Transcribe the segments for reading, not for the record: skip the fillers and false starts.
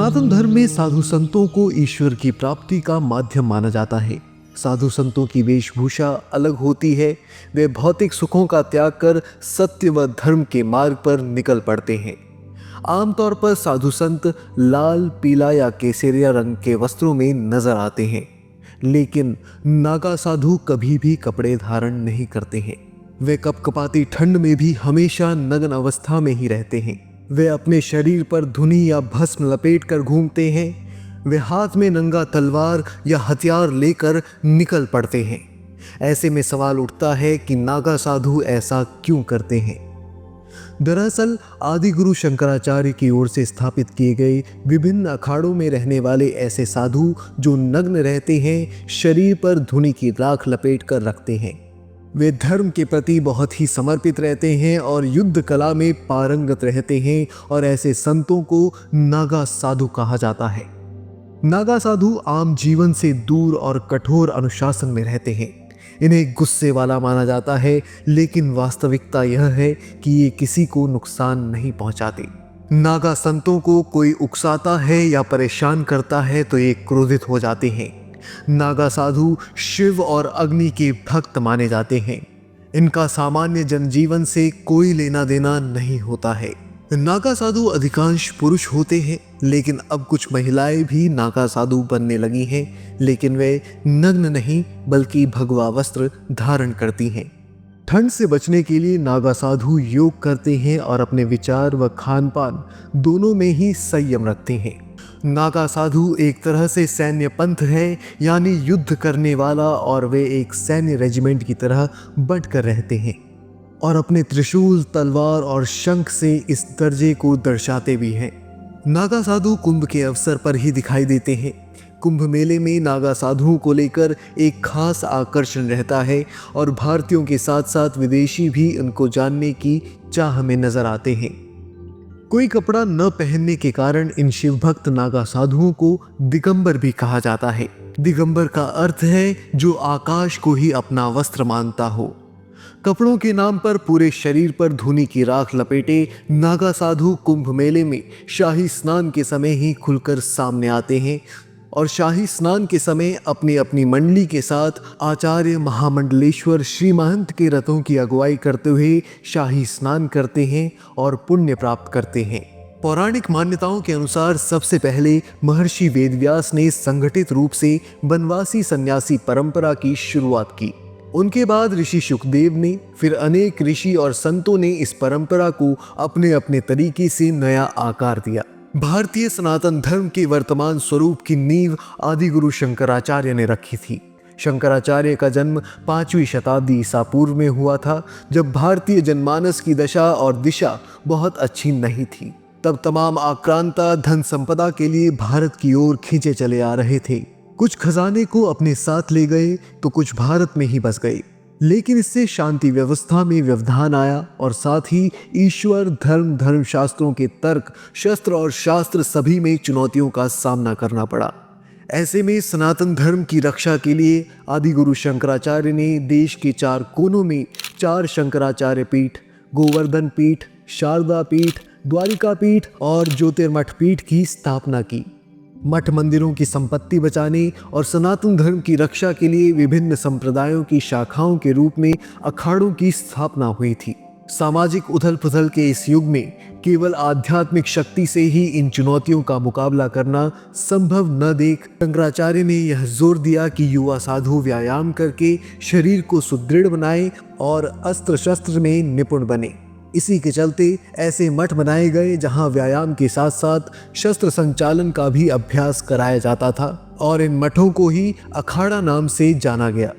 सनातन धर्म में साधु संतों को ईश्वर की प्राप्ति का माध्यम माना जाता है। साधु संतों की वेशभूषा अलग होती है। वे भौतिक सुखों का त्याग कर सत्य व धर्म के मार्ग पर निकल पड़ते हैं। आमतौर पर साधु संत लाल, पीला या केसरिया रंग के वस्त्रों में नजर आते हैं, लेकिन नागा साधु कभी भी कपड़े धारण नहीं करते हैं। वे कपकपाती ठंड में भी हमेशा नग्न अवस्था में ही रहते हैं। वे अपने शरीर पर धुनी या भस्म लपेट कर घूमते हैं। वे हाथ में नंगा तलवार या हथियार लेकर निकल पड़ते हैं। ऐसे में सवाल उठता है कि नागा साधु ऐसा क्यों करते हैं। दरअसल आदि गुरु शंकराचार्य की ओर से स्थापित किए गए विभिन्न अखाड़ों में रहने वाले ऐसे साधु जो नग्न रहते हैं, शरीर पर धुनी की राख लपेट कर रखते हैं। वे धर्म के प्रति बहुत ही समर्पित रहते हैं और युद्ध कला में पारंगत रहते हैं, और ऐसे संतों को नागा साधु कहा जाता है। नागा साधु आम जीवन से दूर और कठोर अनुशासन में रहते हैं। इन्हें गुस्से वाला माना जाता है, लेकिन वास्तविकता यह है कि ये किसी को नुकसान नहीं पहुंचाते। नागा संतों को कोई उकसाता है या परेशान करता है तो ये क्रोधित हो जाते हैं। नागा साधु शिव और अग्नि के भक्त माने जाते हैं। इनका सामान्य जनजीवन से कोई लेना देना नहीं होता है। नागा साधु अधिकांश पुरुष होते हैं, लेकिन अब कुछ महिलाएं भी नागा साधु बनने लगी हैं, लेकिन वे नग्न नहीं बल्कि भगवा वस्त्र धारण करती हैं। ठंड से बचने के लिए नागा साधु योग करते हैं और अपने विचार व खान पान दोनों में ही संयम रखते हैं। नागा साधु एक तरह से सैन्य पंथ है, यानी युद्ध करने वाला, और वे एक सैन्य रेजिमेंट की तरह बंट कर रहते हैं और अपने त्रिशूल, तलवार और शंख से इस दर्जे को दर्शाते भी हैं। नागा साधु कुंभ के अवसर पर ही दिखाई देते हैं। कुंभ मेले में नागा साधुओं को लेकर एक खास आकर्षण रहता है और भारतीयों के साथ साथ विदेशी भी उनको जानने की चाह में नजर आते हैं। कोई कपड़ा न पहनने के कारण इन शिवभक्त नागा साधुओं को दिगंबर भी कहा जाता है। दिगंबर का अर्थ है जो आकाश को ही अपना वस्त्र मानता हो। कपड़ों के नाम पर पूरे शरीर पर धुनी की राख लपेटे नागा साधु कुंभ मेले में शाही स्नान के समय ही खुलकर सामने आते हैं और शाही स्नान के समय अपनी अपनी मंडली के साथ आचार्य महामंडलेश्वर श्री महंत के रथों की अगुवाई करते हुए शाही स्नान करते हैं और पुण्य प्राप्त करते हैं। पौराणिक मान्यताओं के अनुसार सबसे पहले महर्षि वेदव्यास ने संगठित रूप से वनवासी सन्यासी परंपरा की शुरुआत की। उनके बाद ऋषि शुकदेव ने, फिर अनेक ऋषि और संतों ने इस परंपरा को अपने अपने तरीके से नया आकार दिया। भारतीय सनातन धर्म के वर्तमान स्वरूप की नींव आदि गुरु शंकराचार्य ने रखी थी। शंकराचार्य का जन्म 5वीं शताब्दी ईसा पूर्व में हुआ था, जब भारतीय जनमानस की दशा और दिशा बहुत अच्छी नहीं थी। तब तमाम आक्रांता धन संपदा के लिए भारत की ओर खींचे चले आ रहे थे। कुछ खजाने को अपने साथ ले गए तो कुछ भारत में ही बस गए, लेकिन इससे शांति व्यवस्था में व्यवधान आया और साथ ही ईश्वर, धर्म शास्त्रों के तर्क, शस्त्र और शास्त्र सभी में चुनौतियों का सामना करना पड़ा। ऐसे में सनातन धर्म की रक्षा के लिए आदि गुरु शंकराचार्य ने देश के 4 कोनों में 4 शंकराचार्य पीठ, गोवर्धन पीठ, शारदा पीठ, द्वारिका पीठ और ज्योतिर्मठ पीठ की स्थापना की। मठ मंदिरों की संपत्ति बचाने और सनातन धर्म की रक्षा के लिए विभिन्न संप्रदायों की शाखाओं के रूप में अखाड़ों की स्थापना हुई थी। सामाजिक उथल पुथल के इस युग में केवल आध्यात्मिक शक्ति से ही इन चुनौतियों का मुकाबला करना संभव न देख शंकराचार्य ने यह जोर दिया कि युवा साधु व्यायाम करके शरीर को सुदृढ़ बनाए और अस्त्र शस्त्र में निपुण बने। इसी के चलते ऐसे मठ बनाए गए जहां व्यायाम के साथ साथ शस्त्र संचालन का भी अभ्यास कराया जाता था, और इन मठों को ही अखाड़ा नाम से जाना गया।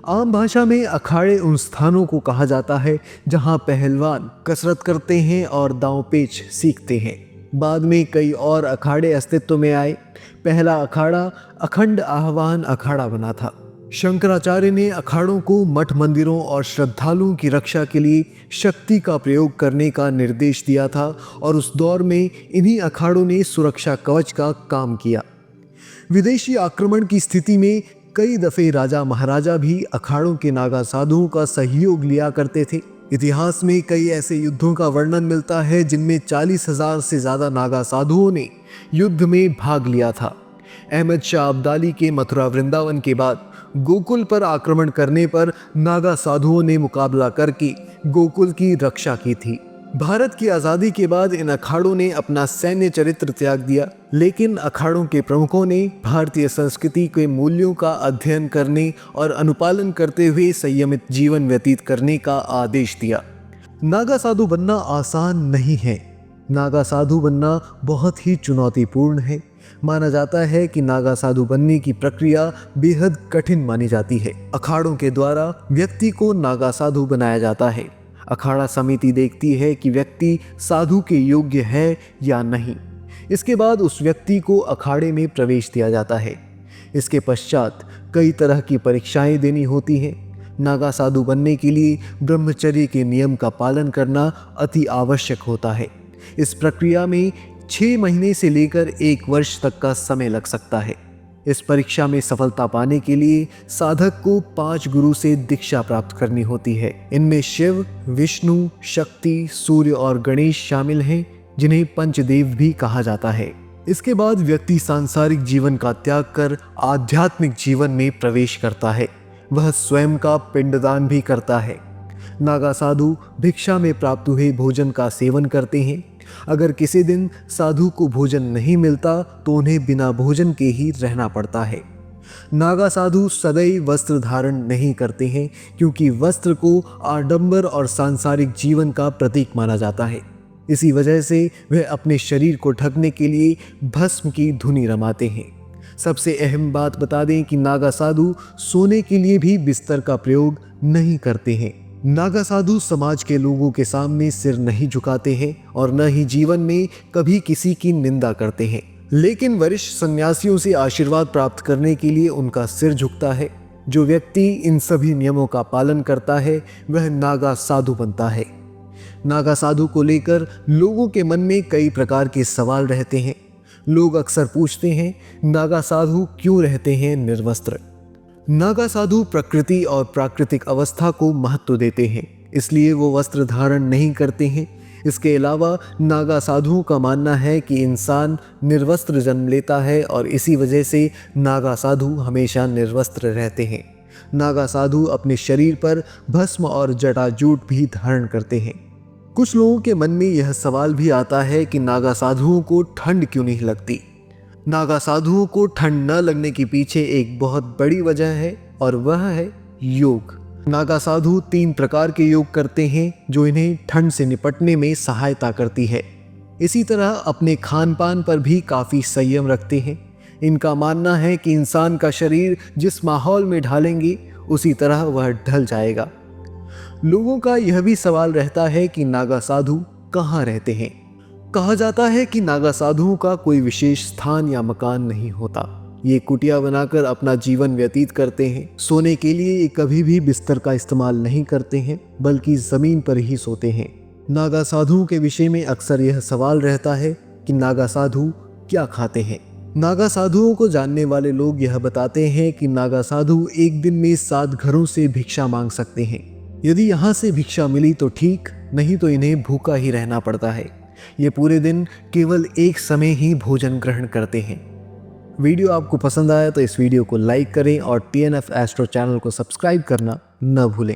आम भाषा में अखाड़े उन स्थानों को कहा जाता है जहां पहलवान कसरत करते हैं और दांव पेच सीखते हैं। बाद में कई और अखाड़े अस्तित्व में आए। पहला अखाड़ा अखंड आह्वान अखाड़ा बना था। शंकराचार्य ने अखाड़ों को मठ मंदिरों और श्रद्धालुओं की रक्षा के लिए शक्ति का प्रयोग करने का निर्देश दिया था, और उस दौर में इन्हीं अखाड़ों ने सुरक्षा कवच का काम किया। विदेशी आक्रमण की स्थिति में कई दफे राजा महाराजा भी अखाड़ों के नागा साधुओं का सहयोग लिया करते थे। इतिहास में कई ऐसे युद्धों का वर्णन मिलता है जिनमें 40,000 से ज़्यादा नागा साधुओं ने युद्ध में भाग लिया था। अहमद शाह अब्दाली के मथुरा वृंदावन के बाद गोकुल पर आक्रमण करने पर नागा साधुओं ने मुकाबला करके गोकुल की रक्षा की थी। भारत की आज़ादी के बाद इन अखाड़ों ने अपना सैन्य चरित्र त्याग दिया, लेकिन अखाड़ों के प्रमुखों ने भारतीय संस्कृति के मूल्यों का अध्ययन करने और अनुपालन करते हुए संयमित जीवन व्यतीत करने का आदेश दिया। नागा साधु बनना आसान नहीं है। नागा साधु बनना बहुत ही चुनौतीपूर्ण है। माना जाता है कि नागा साधु बनने की प्रक्रिया बेहद कठिन मानी जाती है। अखाड़ों के द्वारा व्यक्ति को नागा साधु बनाया जाता है। अखाड़ा समिति देखती है कि व्यक्ति साधु के योग्य है या नहीं। इसके बाद उस व्यक्ति को अखाड़े में प्रवेश दिया जाता है। इसके पश्चात कई तरह की परीक्षाएं देनी होती हैं। नागा साधु बनने के लिए ब्रह्मचर्य के नियम का पालन करना अति आवश्यक होता है। इस प्रक्रिया में 6 महीने से लेकर 1 वर्ष तक का समय लग सकता है। इस परीक्षा में सफलता पाने के लिए साधक को 5 गुरु से दीक्षा प्राप्त करनी होती है। इनमें शिव, विष्णु, शक्ति, सूर्य और गणेश शामिल हैं, जिन्हें पंचदेव भी कहा जाता है। इसके बाद व्यक्ति सांसारिक जीवन का त्याग कर आध्यात्मिक जीवन में प्रवेश करता है। वह स्वयं का पिंडदान भी करता है। नागा साधु भिक्षा में प्राप्त हुए भोजन का सेवन करते हैं। अगर किसी दिन साधु को भोजन नहीं मिलता तो उन्हें बिना भोजन के ही रहना पड़ता है। नागा साधु सदैव वस्त्र धारण नहीं करते हैं, क्योंकि वस्त्र को आडंबर और सांसारिक जीवन का प्रतीक माना जाता है। इसी वजह से वह अपने शरीर को ढकने के लिए भस्म की धुनी रमाते हैं। सबसे अहम बात बता दें कि नागा साधु सोने के लिए भी बिस्तर का प्रयोग नहीं करते हैं। नागा साधु समाज के लोगों के सामने सिर नहीं झुकाते हैं और न ही जीवन में कभी किसी की निंदा करते हैं, लेकिन वरिष्ठ सन्यासियों से आशीर्वाद प्राप्त करने के लिए उनका सिर झुकता है। जो व्यक्ति इन सभी नियमों का पालन करता है वह नागा साधु बनता है। नागा साधु को लेकर लोगों के मन में कई प्रकार के सवाल रहते हैं। लोग अक्सर पूछते हैं, नागा साधु क्यों रहते हैं निर्वस्त्र? नागा साधु प्रकृति और प्राकृतिक अवस्था को महत्व देते हैं, इसलिए वो वस्त्र धारण नहीं करते हैं। इसके अलावा नागा साधुओं का मानना है कि इंसान निर्वस्त्र जन्म लेता है और इसी वजह से नागा साधु हमेशा निर्वस्त्र रहते हैं। नागा साधु अपने शरीर पर भस्म और जटाजूट भी धारण करते हैं। कुछ लोगों के मन में यह सवाल भी आता है कि नागा साधुओं को ठंड क्यों नहीं लगती? नागा साधुओं को ठंड न लगने के पीछे एक बहुत बड़ी वजह है और वह है योग। नागा साधु 3 प्रकार के योग करते हैं जो इन्हें ठंड से निपटने में सहायता करती है। इसी तरह अपने खान पान पर भी काफ़ी संयम रखते हैं। इनका मानना है कि इंसान का शरीर जिस माहौल में ढालेंगे उसी तरह वह ढल जाएगा। लोगों का यह भी सवाल रहता है कि नागा साधु कहाँ रहते हैं। कहा जाता है कि नागा साधुओं का कोई विशेष स्थान या मकान नहीं होता। ये कुटिया बनाकर अपना जीवन व्यतीत करते हैं। सोने के लिए ये कभी भी बिस्तर का इस्तेमाल नहीं करते हैं, बल्कि ज़मीन पर ही सोते हैं। नागा साधुओं के विषय में अक्सर यह सवाल रहता है कि नागा साधु क्या खाते हैं। नागा साधुओं को जानने वाले लोग यह बताते हैं कि नागा साधु एक दिन में 7 घरों से भिक्षा मांग सकते हैं। यदि यहाँ से भिक्षा मिली तो ठीक, नहीं तो इन्हें भूखा ही रहना पड़ता है। ये पूरे दिन केवल एक समय ही भोजन ग्रहण करते हैं। वीडियो आपको पसंद आया तो इस वीडियो को लाइक करें और TNF एस्ट्रो चैनल को सब्सक्राइब करना न भूलें।